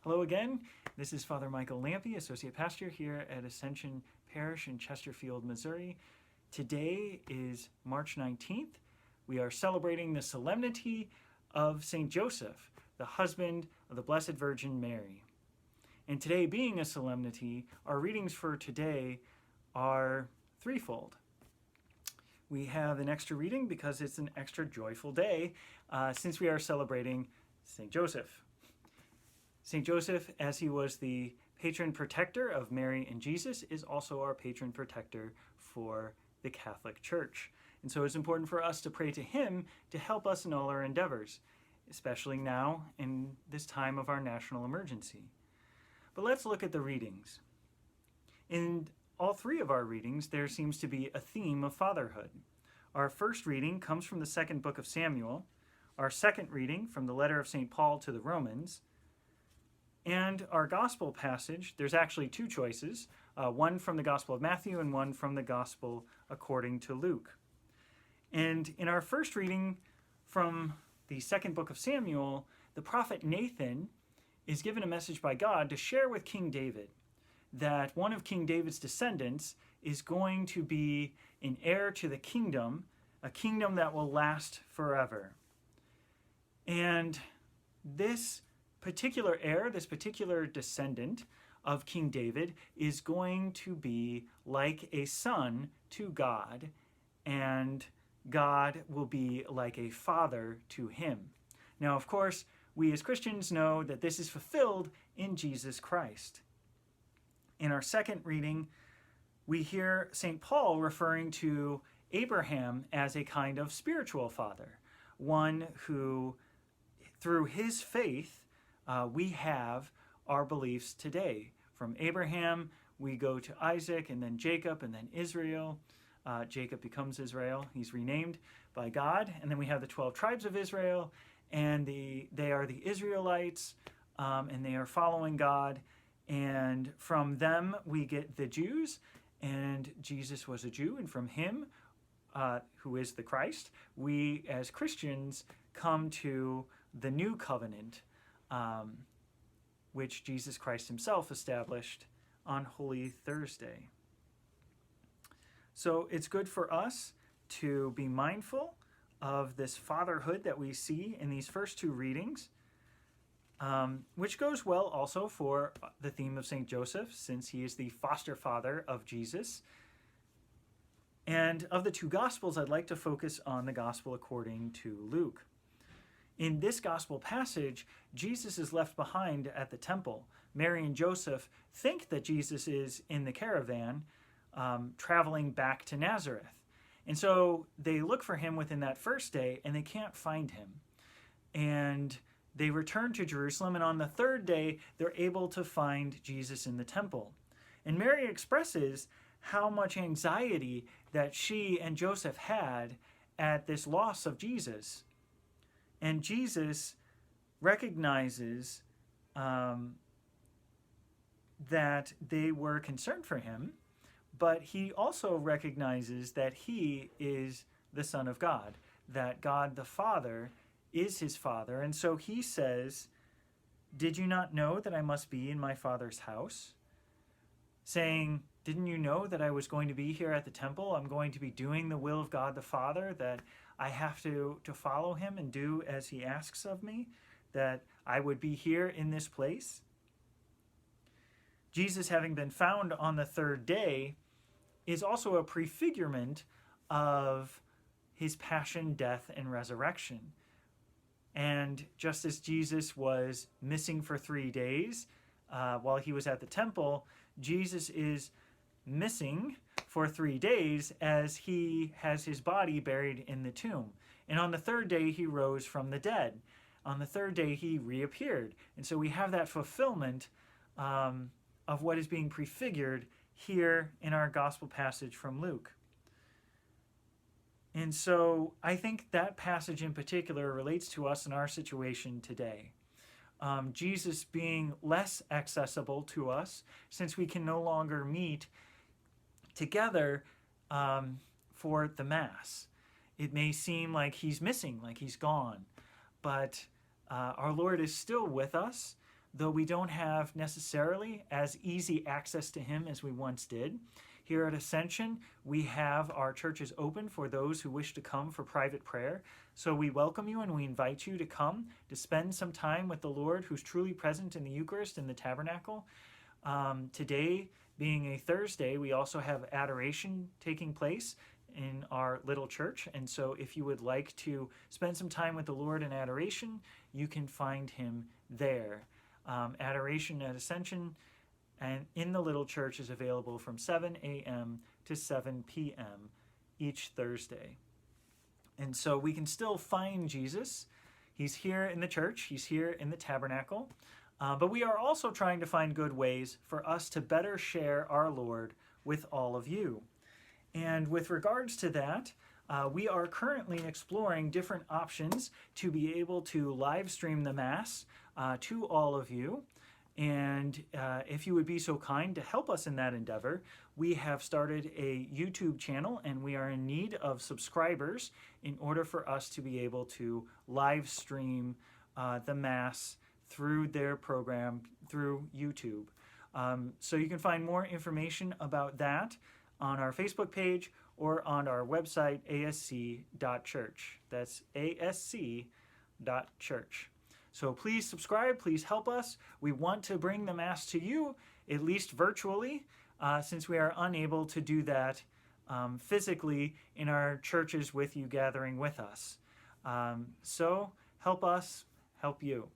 Hello again. This is Father Michael Lampe, Associate Pastor here at Ascension Parish in Chesterfield, Missouri. Today is March 19th. We are celebrating the solemnity of St. Joseph, the husband of the Blessed Virgin Mary. And today being a solemnity, our readings for today are threefold. We have an extra reading because it's an extra joyful day since we are celebrating St. Joseph. St. Joseph, as he was the patron protector of Mary and Jesus, is also our patron protector for the Catholic Church. And so it's important for us to pray to him to help us in all our endeavors, especially now in this time of our national emergency. But let's look at the readings. In all three of our readings, there seems to be a theme of fatherhood. Our first reading comes from the second book of Samuel, our second reading from the letter of St. Paul to the Romans, and our gospel passage. There's actually two choices, one from the Gospel of Matthew and one from the Gospel according to Luke. And in our first reading from the second book of Samuel, the prophet Nathan is given a message by God to share with King David that one of King David's descendants is going to be an heir to the kingdom, a kingdom that will last forever. And this particular heir, this particular descendant of King David, is going to be like a son to God, and God will be like a father to him. Now, of course, we as Christians know that this is fulfilled in Jesus Christ. In our second reading, we hear St. Paul referring to Abraham as a kind of spiritual father, one who, through his faith, we have our beliefs today. From Abraham, we go to Isaac, and then Jacob, and then Israel. Jacob becomes Israel. He's renamed by God. And then we have the 12 tribes of Israel, and they are the Israelites, and they are following God. And from them, we get the Jews, and Jesus was a Jew, and from him, who is the Christ, we as Christians come to the new covenant, which Jesus Christ himself established on Holy Thursday. So it's good for us to be mindful of this fatherhood that we see in these first two readings, which goes well also for the theme of St. Joseph, since he is the foster father of Jesus. And of the two Gospels, I'd like to focus on the Gospel according to Luke. In this gospel passage, Jesus is left behind at the temple. Mary and Joseph think that Jesus is in the caravan traveling back to Nazareth. And so they look for him within that first day, and they can't find him. And they return to Jerusalem, and on the third day, they're able to find Jesus in the temple. And Mary expresses how much anxiety that she and Joseph had at this loss of Jesus. And Jesus recognizes that they were concerned for him, but he also recognizes that he is the Son of God, that God the Father is his Father. And so he says, "Did you not know that I must be in my Father's house?" Saying, "Didn't you know that I was going to be here at the temple? I'm going to be doing the will of God the Father, that I have to follow him and do as he asks of me, that I would be here in this place." Jesus, having been found on the third day, is also a prefigurement of his passion, death, and resurrection. And just as Jesus was missing for 3 days while he was at the temple, Jesus is missing for 3 days as he has his body buried in the tomb. And on the third day, he rose from the dead. On the third day, he reappeared. And so we have that fulfillment of what is being prefigured here in our gospel passage from Luke. And so I think that passage in particular relates to us in our situation today. Jesus being less accessible to us since we can no longer meet together for the Mass. It may seem like he's missing, like he's gone, but our Lord is still with us. though we don't have necessarily as easy access to him as we once did. Here at Ascension, we have our churches open for those who wish to come for private prayer. So we welcome you and we invite you to come to spend some time with the Lord who's truly present in the Eucharist in the tabernacle. Today, being a Thursday, we also have adoration taking place in our little church. And so if you would like to spend some time with the Lord in adoration, you can find him there. Adoration at Ascension and in the little church is available from 7 a.m. to 7 p.m. each Thursday. And so we can still find Jesus. He's here in the church. He's here in the tabernacle. But we are also trying to find good ways for us to better share our Lord with all of you. And with regards to that, we are currently exploring different options to be able to live stream the Mass to all of you. And if you would be so kind to help us in that endeavor, we have started a YouTube channel and we are in need of subscribers in order for us to be able to live stream the Mass through their program through YouTube. So you can find more information about that on our Facebook page or on our website, asc.church. That's asc.church. So please subscribe, please help us. We want to bring the Mass to you, at least virtually, since we are unable to do that physically in our churches with you gathering with us. So help us, help you.